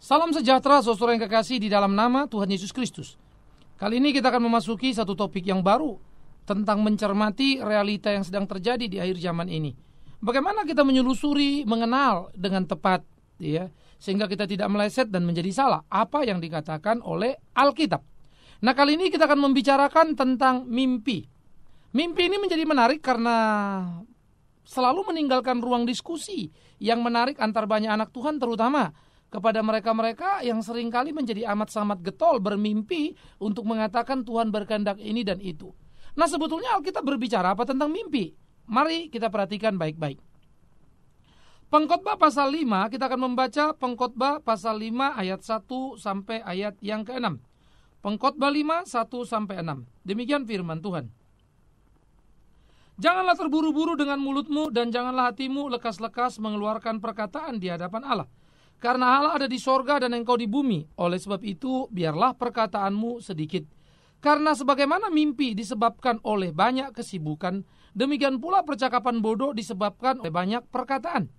Salam sejahtera saudara yang kekasih di dalam nama Tuhan Yesus Kristus. Kali ini kita akan memasuki satu topik yang baru tentang mencermati realita yang sedang terjadi di akhir zaman ini. Bagaimana kita menyelusuri, mengenal dengan tepat, ya, sehingga kita tidak meleset dan menjadi salah apa yang dikatakan oleh Alkitab. Nah, kali ini kita akan membicarakan tentang mimpi. Mimpi ini menjadi menarik karena selalu meninggalkan ruang diskusi yang menarik antar banyak anak Tuhan, terutama kepada mereka-mereka yang seringkali menjadi amat sangat getol bermimpi untuk mengatakan Tuhan berkehendak ini dan itu. Nah, sebetulnya Alkitab berbicara apa tentang mimpi? Mari kita perhatikan baik-baik. Pengkhotbah pasal 5, kita akan membaca Pengkhotbah pasal 5 ayat 1 sampai ayat yang ke-6. Pengkhotbah 5, 1 sampai 6. Demikian firman Tuhan. Janganlah terburu-buru dengan mulutmu dan janganlah hatimu lekas-lekas mengeluarkan perkataan di hadapan Allah. Karena Allah ada di sorga dan engkau di bumi. Oleh sebab itu biarlah perkataanmu sedikit. Karena sebagaimana mimpi disebabkan oleh banyak kesibukan, demikian pula percakapan bodoh disebabkan oleh banyak perkataan.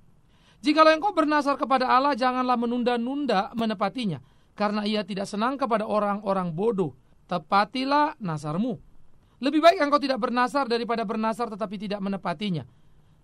Jikalau engkau bernasar kepada Allah, janganlah menunda-nunda menepatinya. Karena ia tidak senang kepada orang-orang bodoh. Tepatilah nasarmu. Lebih baik engkau tidak bernasar daripada bernasar tetapi tidak menepatinya.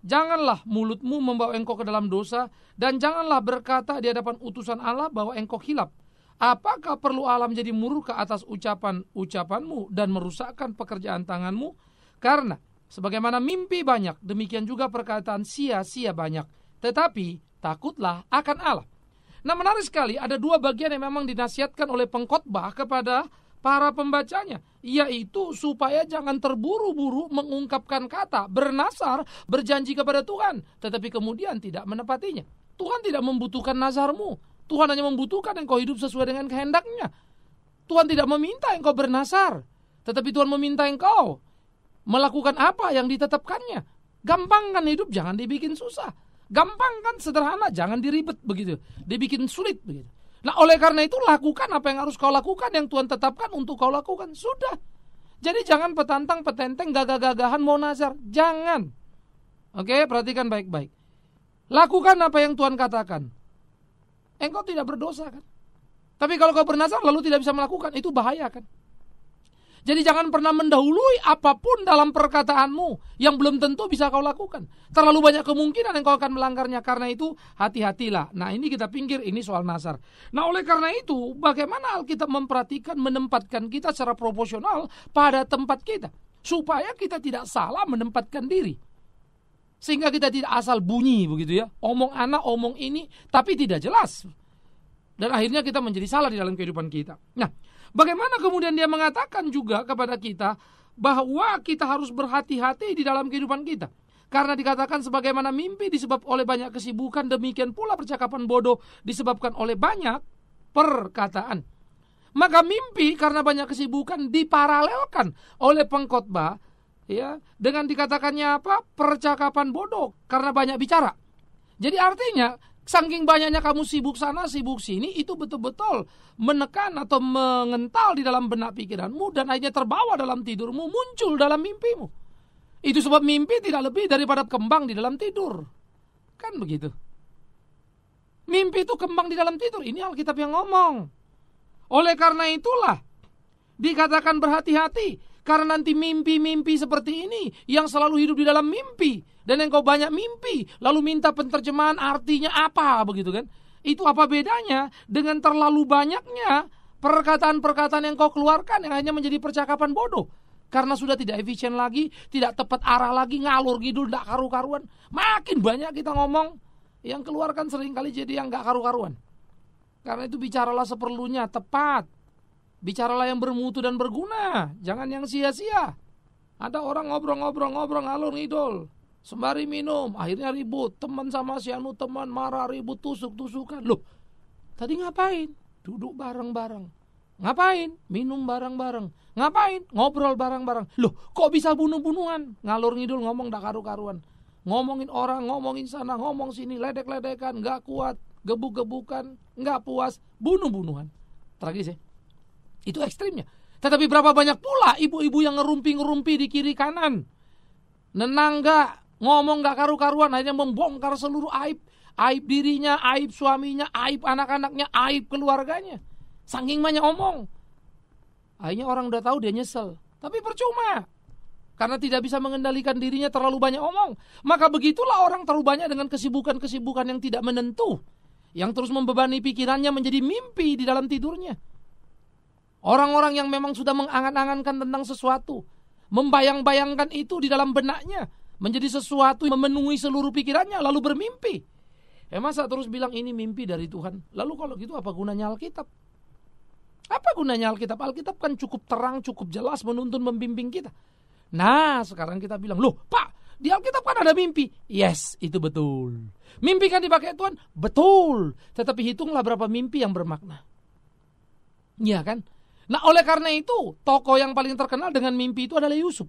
Janganlah mulutmu membawa engkau ke dalam dosa, dan janganlah berkata di hadapan utusan Allah bahwa engkau khilaf. Apakah perlu Allah menjadi murka atas ucapan-ucapanmu dan merusakkan pekerjaan tanganmu? Karena sebagaimana mimpi banyak, demikian juga perkataan sia-sia banyak. Tetapi takutlah akan Allah. Nah, menarik sekali, ada dua bagian yang memang dinasihatkan oleh pengkhotbah kepada para pembacanya, yaitu supaya jangan terburu-buru mengungkapkan kata, bernasar, berjanji kepada Tuhan, tetapi kemudian tidak menepatinya. Tuhan tidak membutuhkan nazarmu. Tuhan hanya membutuhkan engkau hidup sesuai dengan kehendaknya. Tuhan tidak meminta engkau bernasar, tetapi Tuhan meminta engkau melakukan apa yang ditetapkannya. Gampangkan hidup, jangan dibikin susah. Gampangkan sederhana, jangan diribet begitu, dibikin sulit begitu. Nah, oleh karena itu lakukan apa yang harus kau lakukan, yang Tuhan tetapkan untuk kau lakukan. Sudah. Jadi jangan petantang, petenteng, gagah-gagahan mau nazar. Jangan. Oke, perhatikan baik-baik. Lakukan apa yang Tuhan katakan. Engkau tidak berdosa kan? Tapi kalau kau bernazar lalu tidak bisa melakukan, itu bahaya kan? Jadi jangan pernah mendahului apapun dalam perkataanmu yang belum tentu bisa kau lakukan. Terlalu banyak kemungkinan yang kau akan melanggarnya. Karena itu hati-hatilah. Nah, ini kita pinggir, ini soal nazar. Nah, oleh karena itu bagaimana Alkitab memperhatikan, menempatkan kita secara proporsional pada tempat kita, supaya kita tidak salah menempatkan diri, sehingga kita tidak asal bunyi begitu ya, omong anak, omong ini, tapi tidak jelas. Dan akhirnya kita menjadi salah di dalam kehidupan kita. Nah, bagaimana kemudian dia mengatakan juga kepada kita bahwa kita harus berhati-hati di dalam kehidupan kita. Karena dikatakan sebagaimana mimpi disebabkan oleh banyak kesibukan, demikian pula percakapan bodoh disebabkan oleh banyak perkataan. Maka mimpi karena banyak kesibukan diparalelkan oleh pengkhotbah ya, dengan dikatakannya apa? Percakapan bodoh karena banyak bicara. Jadi artinya saking banyaknya kamu sibuk sana, sibuk sini, itu betul-betul menekan atau mengental di dalam benak pikiranmu dan akhirnya terbawa dalam tidurmu, muncul dalam mimpimu. Itu sebab mimpi tidak lebih daripada kembang di dalam tidur. Kan begitu. Mimpi itu kembang di dalam tidur. Ini Alkitab yang ngomong. Oleh karena itulah dikatakan berhati-hati. Karena nanti mimpi-mimpi seperti ini yang selalu hidup di dalam mimpi, dan engkau banyak mimpi lalu minta penterjemahan artinya apa begitu kan? Itu apa bedanya dengan terlalu banyaknya perkataan-perkataan yang kau keluarkan yang hanya menjadi percakapan bodoh? Karena sudah tidak efisien lagi, tidak tepat arah lagi, ngalur ngidul, tidak karu-karuan. Makin banyak kita ngomong, yang keluarkan seringkali jadi yang gak karu-karuan. Karena itu bicaralah seperlunya, tepat. Bicaralah yang bermutu dan berguna, jangan yang sia-sia. Ada orang ngobrol-ngobrol ngalur ngidul, sembari minum, akhirnya ribut. Teman sama si anu teman marah, ribut, tusuk-tusukan. Loh, tadi ngapain? Duduk bareng-bareng. Ngapain? Minum bareng-bareng. Ngapain? Ngobrol bareng-bareng. Loh, kok bisa bunuh-bunuhan? Ngalur ngidul, ngomong dak karu-karuan. Ngomongin orang, ngomongin sana, ngomong sini, ledek-ledekan, gak kuat, gebuk-gebukan, gak puas, bunuh-bunuhan. Tragis ya? Itu ekstrimnya. Tetapi berapa banyak pula ibu-ibu yang ngerumpi-ngerumpi di kiri kanan, nenangga, ngomong gak karu-karuan, akhirnya membongkar seluruh aib Aib dirinya, aib suaminya, aib anak-anaknya, aib keluarganya. Saking banyak omong. Akhirnya orang udah tahu dia nyesel. Tapi percuma. Karena tidak bisa mengendalikan dirinya, terlalu banyak omong. Maka begitulah orang terlalu banyak dengan kesibukan-kesibukan yang tidak menentu, yang terus membebani pikirannya menjadi mimpi di dalam tidurnya. Orang-orang yang memang sudah mengangan-angankan tentang sesuatu, membayang-bayangkan itu di dalam benaknya, menjadi sesuatu yang memenuhi seluruh pikirannya, lalu bermimpi. Masa terus bilang ini mimpi dari Tuhan? Lalu kalau gitu apa gunanya Alkitab? Apa gunanya Alkitab? Alkitab kan cukup terang, cukup jelas menuntun, membimbing kita. Nah, sekarang kita bilang, loh Pak, di Alkitab kan ada mimpi. Yes, itu betul. Mimpi kan dipakai Tuhan? Betul. Tetapi hitunglah berapa mimpi yang bermakna. Iya kan? Nah, oleh karena itu, tokoh yang paling terkenal dengan mimpi itu adalah Yusuf.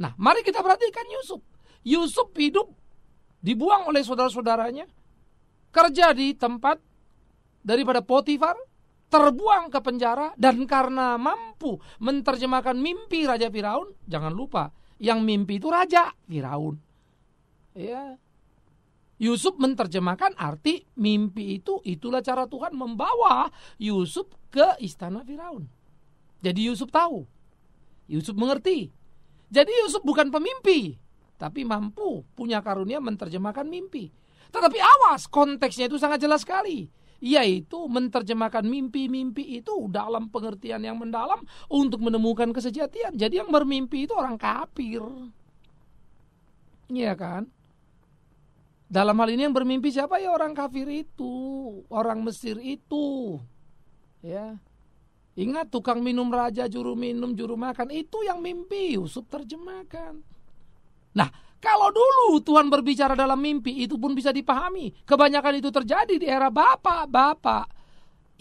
Nah, mari kita perhatikan Yusuf. Yusuf hidup dibuang oleh saudara-saudaranya, kerja di tempat daripada Potifar, terbuang ke penjara, dan karena mampu menerjemahkan mimpi Raja Firaun, jangan lupa, yang mimpi itu Raja Firaun. Ya. Yusuf menerjemahkan arti mimpi itu, itulah cara Tuhan membawa Yusuf ke istana Firaun. Jadi Yusuf tahu, Yusuf mengerti. Jadi Yusuf bukan pemimpi, tapi mampu, punya karunia menerjemahkan mimpi. Tetapi awas, konteksnya itu sangat jelas sekali. Yaitu menerjemahkan mimpi-mimpi itu dalam pengertian yang mendalam untuk menemukan kesejatian. Jadi yang bermimpi itu orang kafir. Iya kan? Dalam hal ini yang bermimpi siapa? Ya orang kafir itu, orang Mesir itu. Ya. Ingat tukang minum raja, juru minum, juru makan, itu yang mimpi Yusuf terjemahkan. Nah, kalau dulu Tuhan berbicara dalam mimpi, itu pun bisa dipahami. Kebanyakan itu terjadi di era bapak-bapak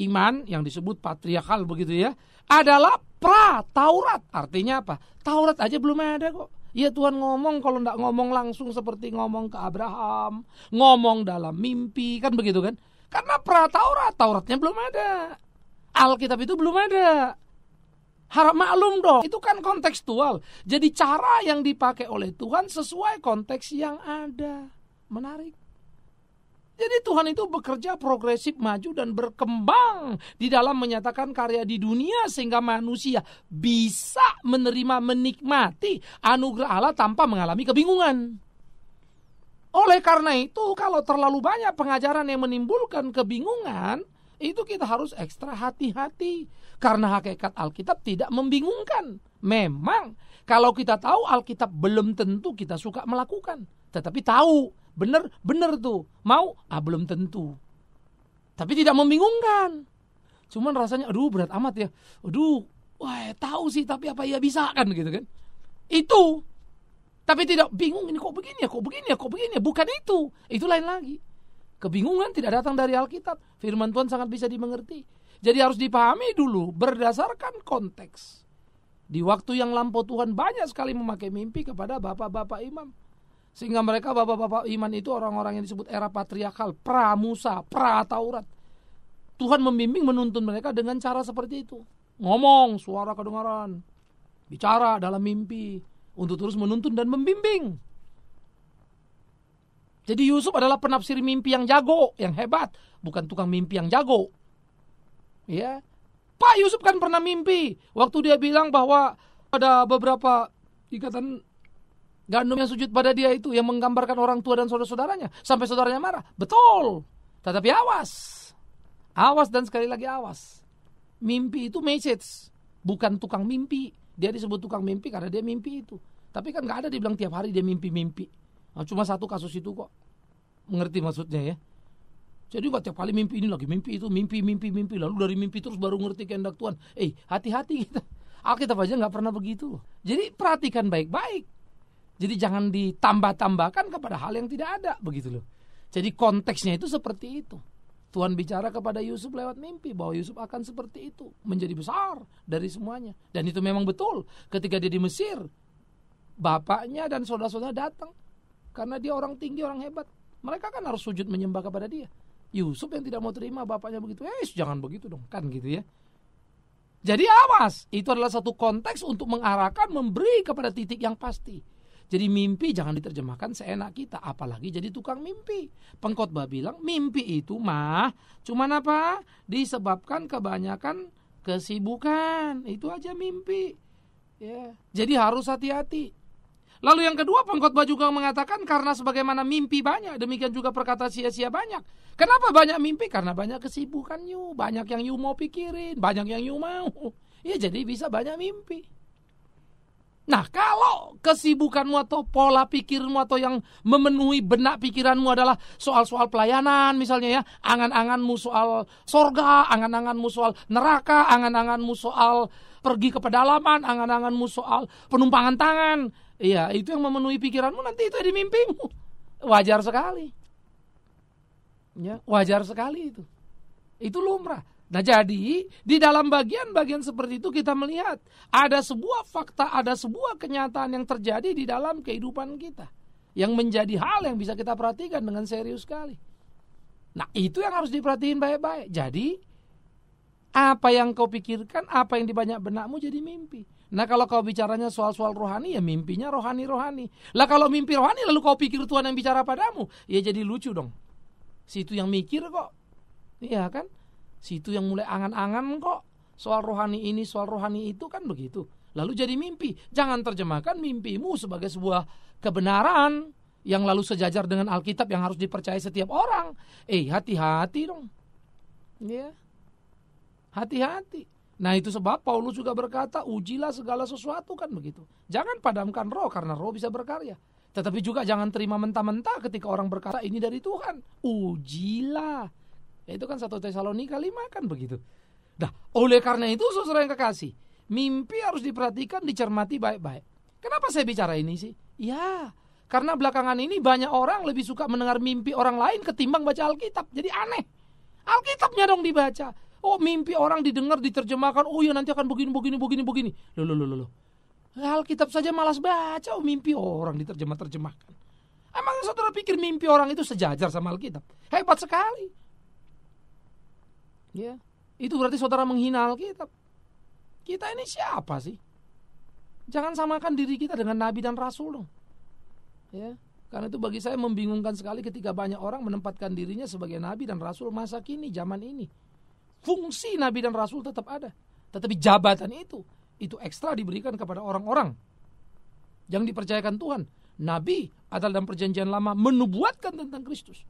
iman yang disebut patriarkal begitu ya. Adalah pra-Taurat. Artinya apa? Taurat aja belum ada kok. Ya Tuhan ngomong, kalau enggak ngomong langsung seperti ngomong ke Abraham, ngomong dalam mimpi, kan begitu kan? Karena pra-Taurat, Tauratnya belum ada. Alkitab itu belum ada. Harap maklum dong, itu kan kontekstual. Jadi cara yang dipakai oleh Tuhan sesuai konteks yang ada. Menarik. Jadi Tuhan itu bekerja progresif, maju dan berkembang di dalam menyatakan karya di dunia sehingga manusia bisa menerima, menikmati anugerah Allah tanpa mengalami kebingungan. Oleh karena itu, kalau terlalu banyak pengajaran yang menimbulkan kebingungan, itu kita harus ekstra hati-hati. Karena hakikat Alkitab tidak membingungkan. Memang kalau kita tahu Alkitab belum tentu kita suka melakukan. Tetapi tahu, benar tuh. Mau? Belum tentu. Tapi tidak membingungkan. Cuman rasanya aduh berat amat ya. Aduh, tahu sih tapi apa ya bisa kan gitu kan. Itu. Tapi tidak bingung, ini kok begini ya. Bukan itu. Itu lain lagi. Kebingungan tidak datang dari Alkitab. Firman Tuhan sangat bisa dimengerti. Jadi harus dipahami dulu berdasarkan konteks. Di waktu yang lampau Tuhan banyak sekali memakai mimpi kepada bapak-bapak imam. Sehingga mereka bapak-bapak iman itu orang-orang yang disebut era patriarkal, pra-Musa, pra-Taurat. Tuhan membimbing, menuntun mereka dengan cara seperti itu. Ngomong, suara kedengaran. Bicara dalam mimpi. Untuk terus menuntun dan membimbing. Jadi Yusuf adalah penafsir mimpi yang jago, yang hebat. Bukan tukang mimpi yang jago. Ya, Pak Yusuf kan pernah mimpi. Waktu dia bilang bahwa ada beberapa ikatan gandum yang sujud pada dia itu, yang menggambarkan orang tua dan saudara-saudaranya. Sampai saudaranya marah. Betul. Tetapi awas. Awas dan sekali lagi awas. Mimpi itu message. Bukan tukang mimpi. Dia disebut tukang mimpi karena dia mimpi itu. Tapi kan gak ada dibilang tiap hari dia mimpi-mimpi. Cuma satu kasus itu kok. Mengerti maksudnya ya. Jadi gak tiap kali mimpi ini lagi, mimpi itu, mimpi. Lalu dari mimpi terus baru ngerti kehendak Tuhan. Hati-hati kita. Alkitab aja gak pernah begitu. Jadi perhatikan baik-baik. Jadi jangan ditambah-tambahkan kepada hal yang tidak ada. Begitu loh. Jadi konteksnya itu seperti itu. Tuhan bicara kepada Yusuf lewat mimpi bahwa Yusuf akan seperti itu. Menjadi besar dari semuanya. Dan itu memang betul. Ketika dia di Mesir, bapaknya dan saudara-saudara datang. Karena dia orang tinggi, orang hebat. Mereka kan harus sujud menyembah kepada dia. Yusuf yang tidak mau terima bapaknya begitu. Jangan begitu dong. Kan gitu ya. Jadi awas. Itu adalah satu konteks untuk mengarahkan, memberi kepada titik yang pasti. Jadi mimpi jangan diterjemahkan seenak kita, apalagi jadi tukang mimpi. Pengkhotbah bilang mimpi itu cuman apa? Disebabkan kebanyakan kesibukan. Itu aja mimpi. Ya. Jadi harus hati-hati. Lalu yang kedua, pengkhotbah juga mengatakan karena sebagaimana mimpi banyak, demikian juga perkata sia-sia banyak. Kenapa banyak mimpi? Karena banyak kesibukan you, banyak yang you mau pikirin, banyak yang you mau. Ya jadi bisa banyak mimpi. Nah, kalau kesibukanmu atau pola pikirmu atau yang memenuhi benak pikiranmu adalah soal-soal pelayanan misalnya ya, angan-anganmu soal sorga, angan-anganmu soal neraka, angan-anganmu soal pergi ke pedalaman, angan-anganmu soal penumpangan tangan, iya, itu yang memenuhi pikiranmu, nanti itu di mimpimu. Wajar sekali. Ya, wajar sekali itu. Itu lumrah. Nah, jadi di dalam bagian-bagian seperti itu kita melihat ada sebuah fakta, ada sebuah kenyataan yang terjadi di dalam kehidupan kita yang menjadi hal yang bisa kita perhatikan dengan serius sekali. Nah, itu yang harus diperhatiin baik-baik. Jadi apa yang kau pikirkan, apa yang di banyak benakmu jadi mimpi. Nah, kalau kau bicaranya soal-soal rohani, ya mimpinya rohani-rohani. Lah kalau mimpi rohani lalu kau pikir Tuhan yang bicara padamu, ya jadi lucu dong. Situ yang mikir kok. Iya kan? Situ yang mulai angan-angan kok. Soal rohani ini, soal rohani itu, kan begitu. Lalu jadi mimpi. Jangan terjemahkan mimpimu sebagai sebuah kebenaran yang lalu sejajar dengan Alkitab yang harus dipercaya setiap orang. Hati-hati dong. Iya. Hati-hati. Nah, itu sebab Paulus juga berkata, ujilah segala sesuatu, kan begitu. Jangan padamkan roh karena roh bisa berkarya. Tetapi juga jangan terima mentah-mentah ketika orang berkata ini dari Tuhan. Ujilah. Ya, itu kan 1 Tesalonika 5 kan begitu. Nah, oleh karena itu saudara yang kekasih, mimpi harus diperhatikan, dicermati baik-baik. Kenapa saya bicara ini sih? Ya, karena belakangan ini banyak orang lebih suka mendengar mimpi orang lain ketimbang baca Alkitab. Jadi aneh. Alkitabnya dong dibaca. Oh, mimpi orang didengar, diterjemahkan. Oh ya, nanti akan begini. Loh. Alkitab saja malas baca. Oh, mimpi orang diterjemahkan. Emang saudara pikir mimpi orang itu sejajar sama Alkitab? Hebat sekali. Ya, itu berarti saudara menghina Alkitab. Kita ini siapa sih? Jangan samakan diri kita dengan nabi dan rasul dong. Ya, karena itu bagi saya membingungkan sekali ketika banyak orang menempatkan dirinya sebagai nabi dan rasul masa kini, zaman ini. Fungsi nabi dan rasul tetap ada, tetapi jabatan itu ekstra diberikan kepada orang-orang yang dipercayakan Tuhan. Nabi adalah dalam perjanjian lama menubuatkan tentang Kristus.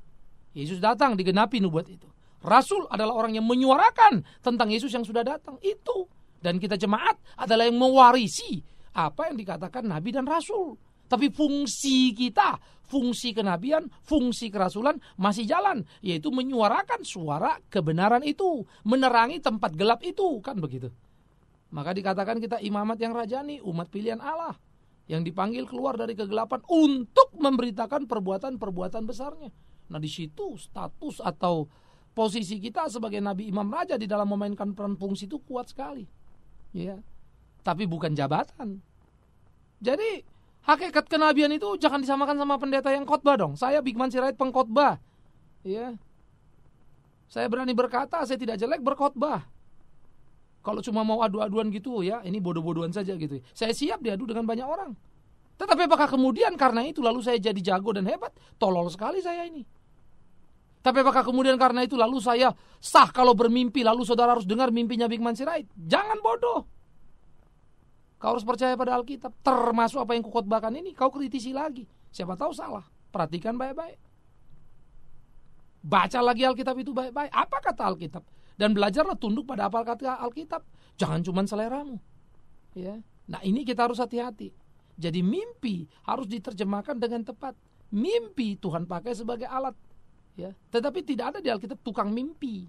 Yesus datang digenapi nubuat itu. Rasul adalah orang yang menyuarakan tentang Yesus yang sudah datang itu. Dan kita jemaat adalah yang mewarisi apa yang dikatakan nabi dan rasul. Tapi fungsi kita, fungsi kenabian, fungsi kerasulan masih jalan, yaitu menyuarakan suara kebenaran itu, menerangi tempat gelap itu, kan begitu. Maka dikatakan kita imamat yang rajani, umat pilihan Allah, yang dipanggil keluar dari kegelapan untuk memberitakan perbuatan-perbuatan besarnya. Nah, di situ status atau posisi kita sebagai nabi imam raja di dalam memainkan peran fungsi itu kuat sekali. Ya. Tapi bukan jabatan. Jadi hakikat kenabian itu jangan disamakan sama pendeta yang khotbah dong. Saya Bigman Sirait pengkhotbah. Ya. Saya berani berkata, saya tidak jelek berkhotbah. Kalau cuma mau adu-aduan gitu ya, ini bodoh-bodohan saja gitu. Saya siap diadu dengan banyak orang. Tetapi apakah kemudian karena itu lalu saya jadi jago dan hebat? Tolol sekali saya ini. Tapi apakah kemudian karena itu lalu saya sah kalau bermimpi, lalu saudara harus dengar mimpinya Bigman Sirait? Jangan bodoh. Kau harus percaya pada Alkitab. Termasuk apa yang kukhotbahkan ini, kau kritisi lagi. Siapa tahu salah. Perhatikan baik-baik. Baca lagi Alkitab itu baik-baik. Apa kata Alkitab? Dan belajarlah tunduk pada apa kata Alkitab. Jangan cuma seleramu. Ya. Nah, ini kita harus hati-hati. Jadi mimpi harus diterjemahkan dengan tepat. Mimpi Tuhan pakai sebagai alat. Ya, tetapi tidak ada di Alkitab tukang mimpi.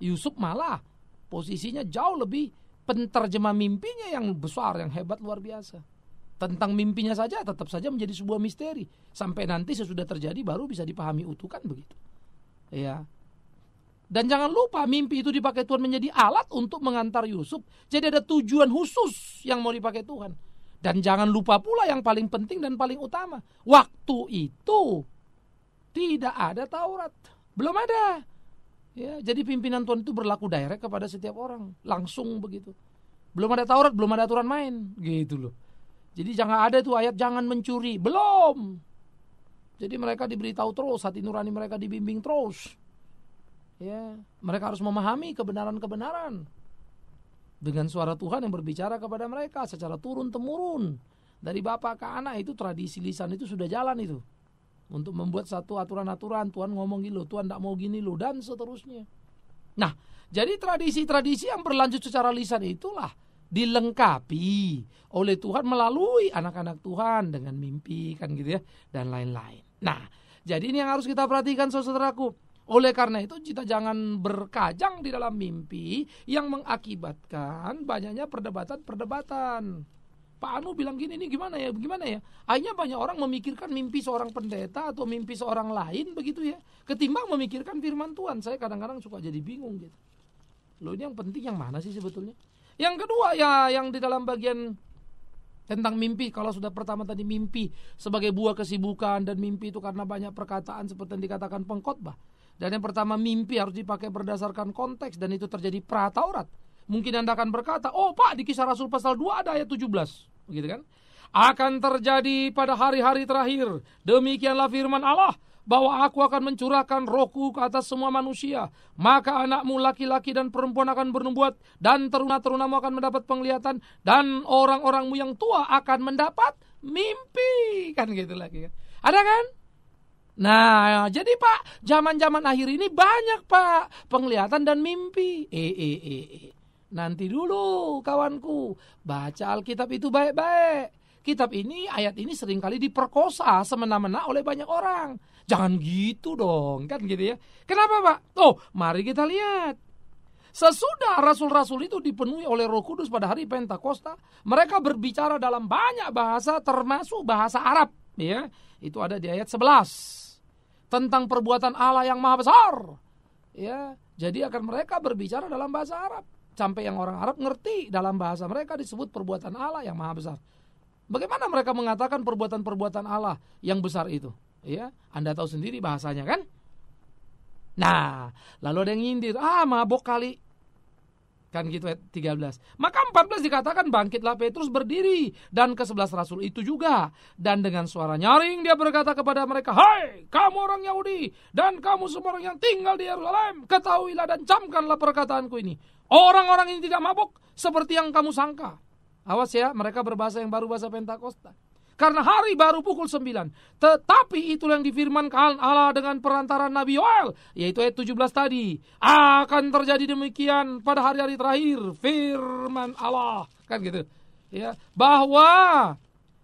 Yusuf malah posisinya jauh lebih penterjemah mimpinya yang besar, yang hebat, luar biasa. Tentang mimpinya saja tetap saja menjadi sebuah misteri. Sampai nanti sesudah terjadi baru bisa dipahami utuh, kan begitu. Ya. Dan jangan lupa mimpi itu dipakai Tuhan menjadi alat untuk mengantar Yusuf. Jadi ada tujuan khusus yang mau dipakai Tuhan. Dan jangan lupa pula yang paling penting dan paling utama. Waktu itu tidak ada Taurat, belum ada. Ya, jadi pimpinan Tuhan itu berlaku direct kepada setiap orang, langsung begitu. Belum ada Taurat, belum ada aturan main, gitu loh. Jadi jangan ada tuh ayat jangan mencuri. Belum. Jadi mereka diberitahu terus, hati nurani mereka dibimbing terus. Ya, mereka harus memahami kebenaran-kebenaran dengan suara Tuhan yang berbicara kepada mereka secara turun-temurun dari bapak ke anak. Itu tradisi lisan itu sudah jalan itu untuk membuat satu aturan-aturan. Tuhan ngomong gini loh, Tuhan tidak mau gini loh, dan seterusnya. Nah, jadi tradisi-tradisi yang berlanjut secara lisan itulah dilengkapi oleh Tuhan melalui anak-anak Tuhan dengan mimpi, kan gitu ya, dan lain-lain. Nah, jadi ini yang harus kita perhatikan, saudaraku. Oleh karena itu kita jangan berkajang di dalam mimpi yang mengakibatkan banyaknya perdebatan-perdebatan. Pak Anu bilang gini, ini gimana ya? Akhirnya banyak orang memikirkan mimpi seorang pendeta atau mimpi seorang lain begitu ya, ketimbang memikirkan firman Tuhan. Saya kadang-kadang suka jadi bingung gitu. Loh, ini yang penting yang mana sih sebetulnya? Yang kedua ya, yang di dalam bagian tentang mimpi. Kalau sudah pertama tadi mimpi sebagai buah kesibukan, dan mimpi itu karena banyak perkataan seperti yang dikatakan pengkhotbah. Dan yang pertama, mimpi harus dipakai berdasarkan konteks, dan itu terjadi pra-Taurat. Mungkin Anda akan berkata, oh Pak, di Kisah Rasul pasal 2 ada ayat 17, begitu kan? Akan terjadi pada hari-hari terakhir, demikianlah firman Allah, bahwa aku akan mencurahkan rohku ke atas semua manusia. Maka anakmu laki-laki dan perempuan akan bernubuat, dan teruna-terunamu akan mendapat penglihatan, dan orang-orangmu yang tua akan mendapat mimpi. Kan gitu lagi kan? Ada kan? Nah, jadi Pak, zaman-zaman akhir ini banyak Pak penglihatan dan mimpi. Nanti dulu kawanku, baca Alkitab itu baik-baik. Kitab ini, ayat ini seringkali diperkosa semena-mena oleh banyak orang. Jangan gitu dong, kan gitu ya. Kenapa Pak? Oh, mari kita lihat. Sesudah rasul-rasul itu dipenuhi oleh Roh Kudus pada hari Pentakosta, mereka berbicara dalam banyak bahasa, termasuk bahasa Arab. Ya, itu ada di ayat 11. Tentang perbuatan Allah yang maha besar. Ya, jadi akan mereka berbicara dalam bahasa Arab. Sampai yang orang Arab ngerti dalam bahasa mereka disebut perbuatan Allah yang maha besar. Bagaimana mereka mengatakan perbuatan-perbuatan Allah yang besar itu? Ya, Anda tahu sendiri bahasanya kan? Nah, lalu ada yang nyindir, mabok kali. Kan gitu ayat 13. Maka 14 dikatakan bangkitlah Petrus berdiri dan ke-11 rasul itu juga. Dan dengan suara nyaring dia berkata kepada mereka, hai kamu orang Yahudi dan kamu semua orang yang tinggal di Yerusalem, ketahuilah dan camkanlah perkataanku ini. Orang-orang ini tidak mabuk seperti yang kamu sangka. Awas ya, mereka berbahasa yang baru, bahasa Pentakosta. Karena hari baru pukul 9. Tetapi itulah yang difirmankan Allah dengan perantara Nabi Yoel, yaitu ayat 17 tadi. Akan terjadi demikian pada hari-hari terakhir, firman Allah. Kan gitu. Ya, bahwa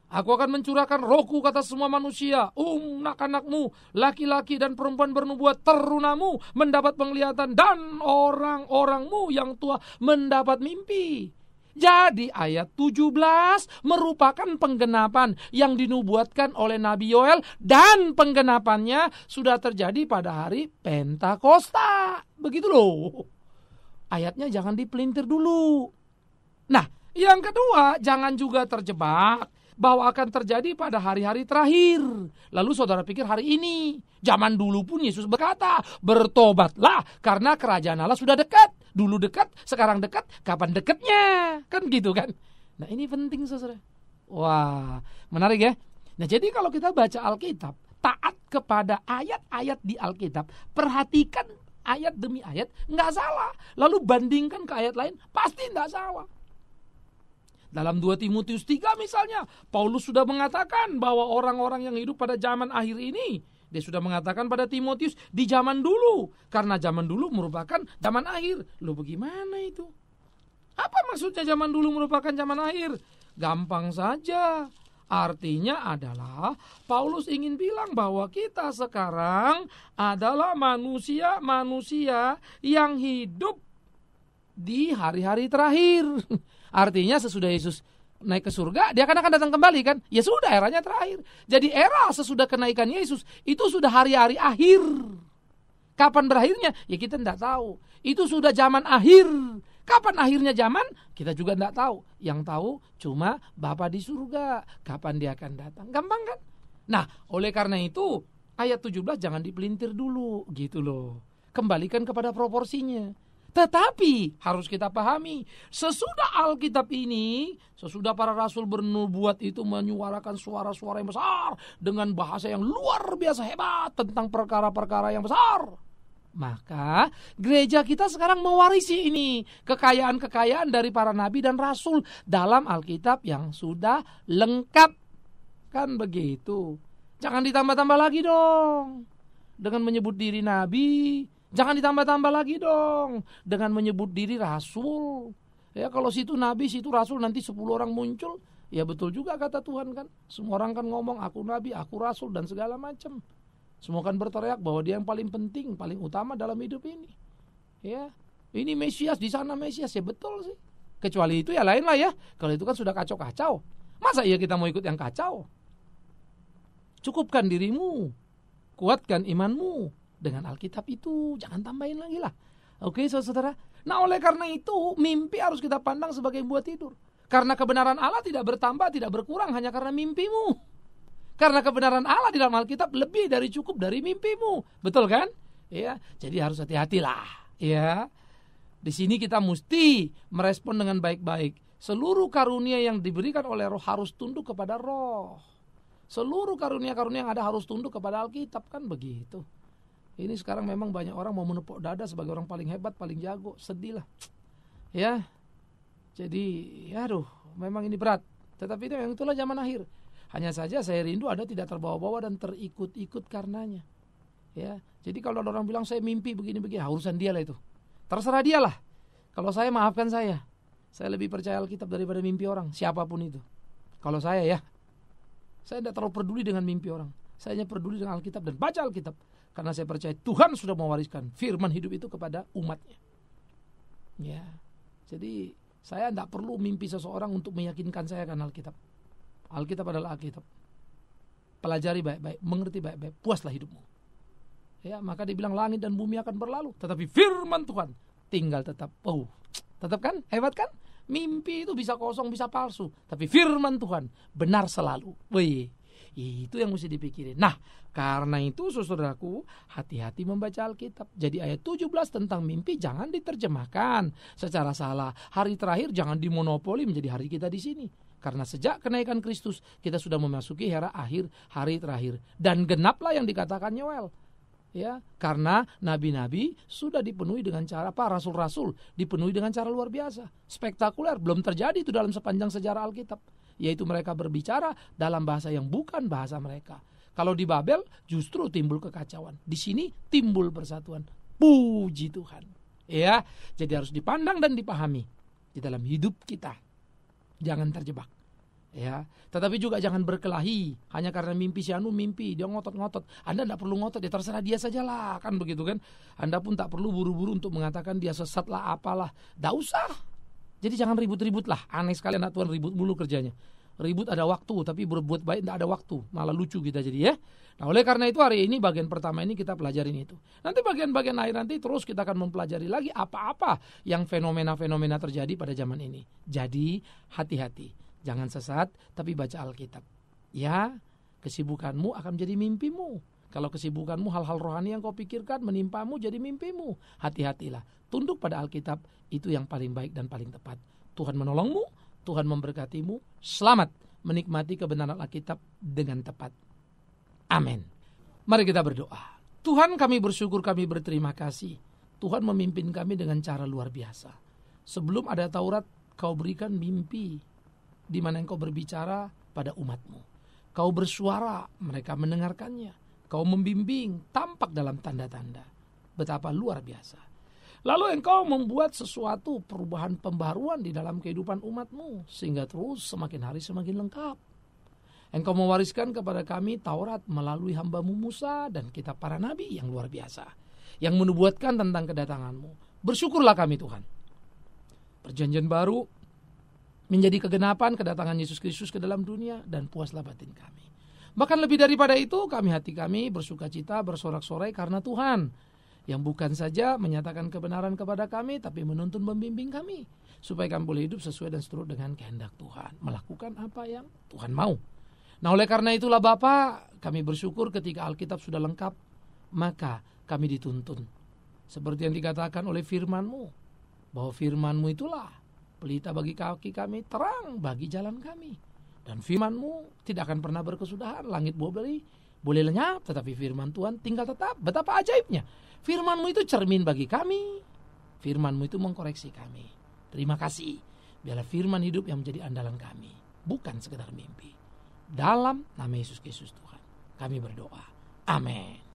aku akan mencurahkan rohku ke atas semua manusia. Anak-anakmu, laki-laki dan perempuan bernubuat, terunamu mendapat penglihatan, dan orang-orangmu yang tua mendapat mimpi. Jadi ayat 17 merupakan penggenapan yang dinubuatkan oleh Nabi Yoel, dan penggenapannya sudah terjadi pada hari Pentakosta. Begitu loh. Ayatnya jangan dipelintir dulu. Nah, yang kedua, jangan juga terjebak bahwa akan terjadi pada hari-hari terakhir. Lalu saudara pikir hari ini. Zaman dulu pun Yesus berkata, bertobatlah karena kerajaan Allah sudah dekat. Dulu dekat, sekarang dekat, kapan dekatnya? Kan gitu kan. Nah ini penting saudara. Wah, menarik ya. Nah jadi kalau kita baca Alkitab, taat kepada ayat-ayat di Alkitab, perhatikan ayat demi ayat, nggak salah. Lalu bandingkan ke ayat lain, pasti nggak salah. Dalam 2 Timotius 3 misalnya, Paulus sudah mengatakan bahwa orang-orang yang hidup pada zaman akhir ini, dia sudah mengatakan pada Timotius di zaman dulu, karena zaman dulu merupakan zaman akhir. Loh bagaimana itu? Apa maksudnya zaman dulu merupakan zaman akhir? Gampang saja. Artinya adalah Paulus ingin bilang bahwa kita sekarang adalah manusia-manusia yang hidup di hari-hari terakhir. Artinya sesudah Yesus naik ke surga, dia akan datang kembali kan? Ya sudah, eranya terakhir. Jadi era sesudah kenaikan Yesus itu sudah hari-hari akhir. Kapan berakhirnya? Ya kita tidak tahu. Itu sudah zaman akhir. Kapan akhirnya zaman? Kita juga tidak tahu. Yang tahu cuma Bapa di surga. Kapan dia akan datang? Gampang kan? Nah, oleh karena itu ayat 17 jangan dipelintir dulu gitu loh. Kembalikan kepada proporsinya. Tetapi harus kita pahami, sesudah Alkitab ini, sesudah para rasul bernubuat itu menyuarakan suara-suara yang besar dengan bahasa yang luar biasa hebat tentang perkara-perkara yang besar, maka gereja kita sekarang mewarisi ini kekayaan-kekayaan dari para nabi dan rasul dalam Alkitab yang sudah lengkap. Kan begitu. Jangan ditambah-tambah lagi dong dengan menyebut diri nabi. Jangan ditambah-tambah lagi dong dengan menyebut diri rasul. Ya, kalau situ nabi, situ rasul, nanti 10 orang muncul. Ya betul juga kata Tuhan kan. Semua orang kan ngomong aku nabi, aku rasul dan segala macam. Semua kan berteriak bahwa dia yang paling penting, paling utama dalam hidup ini. Ya, ini Mesias, di sana Mesias. Ya betul sih. Kecuali itu ya lain lah ya. Kalau itu kan sudah kacau-kacau. Masa iya kita mau ikut yang kacau? Cukupkan dirimu, kuatkan imanmu dengan Alkitab itu, jangan tambahin lagi lah. Oke saudara. Nah oleh karena itu mimpi harus kita pandang sebagai buat tidur. Karena kebenaran Allah tidak bertambah, tidak berkurang hanya karena mimpimu. Karena kebenaran Allah di dalam Alkitab lebih dari cukup dari mimpimu. Betul kan? Ya, jadi harus hati-hatilah. Ya, di sini kita mesti merespon dengan baik-baik. Seluruh karunia yang diberikan oleh Roh harus tunduk kepada Roh. Seluruh karunia-karunia yang ada harus tunduk kepada Alkitab, kan begitu. Ini sekarang memang banyak orang mau menepuk dada sebagai orang paling hebat, paling jago. Sedih lah. Ya. Jadi, aduh, memang ini berat. Tetapi itu yang itulah zaman akhir. Hanya saja saya rindu Anda tidak terbawa-bawa dan terikut-ikut karenanya. Ya. Jadi kalau ada orang bilang saya mimpi begini-begini, urusan dia lah itu. Terserah dia lah. Kalau saya, maafkan saya. Saya lebih percaya Alkitab daripada mimpi orang, siapapun itu. Kalau saya ya. Saya tidak terlalu peduli dengan mimpi orang. Saya hanya peduli dengan Alkitab dan baca Alkitab. Karena saya percaya Tuhan sudah mewariskan firman hidup itu kepada umatnya. Ya, jadi saya tidak perlu mimpi seseorang untuk meyakinkan saya akan Alkitab. Alkitab adalah Alkitab. Pelajari baik-baik, mengerti baik-baik, puaslah hidupmu. Ya, maka dibilang langit dan bumi akan berlalu, tetapi firman Tuhan tinggal tetap. Oh, tetap kan? Hebat kan? Mimpi itu bisa kosong, bisa palsu, tapi firman Tuhan benar selalu. Wih, itu yang mesti dipikirin. Nah, karena itu saudaraku, hati-hati membaca Alkitab. Jadi ayat 17 tentang mimpi jangan diterjemahkan secara salah. Hari terakhir jangan dimonopoli menjadi hari kita di sini. Karena sejak kenaikan Kristus kita sudah memasuki era akhir, hari terakhir. Dan genaplah yang dikatakan Yoel. Ya, karena nabi-nabi sudah dipenuhi dengan cara rasul-rasul dipenuhi dengan cara luar biasa, spektakuler, belum terjadi itu dalam sepanjang sejarah Alkitab. Yaitu mereka berbicara dalam bahasa yang bukan bahasa mereka. Kalau di Babel justru timbul kekacauan. Di sini timbul persatuan. Puji Tuhan. Ya, jadi harus dipandang dan dipahami di dalam hidup kita. Jangan terjebak. Ya, tetapi juga jangan berkelahi hanya karena mimpi si anu mimpi dia ngotot-ngotot. Anda tidak perlu ngotot, ya terserah dia sajalah, kan begitu kan. Anda pun tak perlu buru-buru untuk mengatakan dia sesat lah apalah. Tidak usah. Jadi jangan ribut-ribut lah. Aneh sekali anak Tuhan ribut mulu kerjanya. Ribut ada waktu, tapi berbuat baik tidak ada waktu. Malah lucu kita jadi ya. Nah oleh karena itu hari ini bagian pertama ini kita pelajarin itu. Nanti bagian-bagian lain nanti terus kita akan mempelajari lagi apa-apa yang fenomena-fenomena terjadi pada zaman ini. Jadi hati-hati. Jangan sesat, tapi baca Alkitab. Ya, kesibukanmu akan menjadi mimpimu. Kalau kesibukanmu hal-hal rohani yang kau pikirkan menimpamu jadi mimpimu. Hati-hatilah. Tunduk pada Alkitab, itu yang paling baik dan paling tepat. Tuhan menolongmu, Tuhan memberkatimu. Selamat menikmati kebenaran Alkitab dengan tepat. Amin. Mari kita berdoa. Tuhan, kami bersyukur, kami berterima kasih. Tuhan memimpin kami dengan cara luar biasa. Sebelum ada Taurat, kau berikan mimpi di mana engkau berbicara pada umatmu. Kau bersuara, mereka mendengarkannya. Kau membimbing, tampak dalam tanda-tanda. Betapa luar biasa. Lalu engkau membuat sesuatu perubahan pembaharuan di dalam kehidupan umatmu. Sehingga terus semakin hari semakin lengkap. Engkau mewariskan kepada kami Taurat melalui hambamu Musa dan kitab para nabi yang luar biasa. Yang menubuatkan tentang kedatanganmu. Bersyukurlah kami Tuhan. Perjanjian baru menjadi kegenapan kedatangan Yesus Kristus ke dalam dunia dan puaslah batin kami. Bahkan lebih daripada itu, hati kami bersukacita, bersorak-sorai karena Tuhan yang bukan saja menyatakan kebenaran kepada kami, tapi menuntun membimbing kami supaya kami boleh hidup sesuai dan seturut dengan kehendak Tuhan, melakukan apa yang Tuhan mau. Nah, oleh karena itulah Bapa, kami bersyukur ketika Alkitab sudah lengkap, maka kami dituntun seperti yang dikatakan oleh firman-Mu. bahwa firman-Mu itulah pelita bagi kaki kami, terang bagi jalan kami. Dan firman-Mu tidak akan pernah berkesudahan. Langit boleh lenyap, tetapi firman Tuhan tinggal tetap. Betapa ajaibnya. Firman-Mu itu cermin bagi kami. Firman-Mu itu mengkoreksi kami. Terima kasih. Biarlah firman hidup yang menjadi andalan kami, bukan sekedar mimpi. Dalam nama Yesus Kristus Tuhan, kami berdoa. Amin.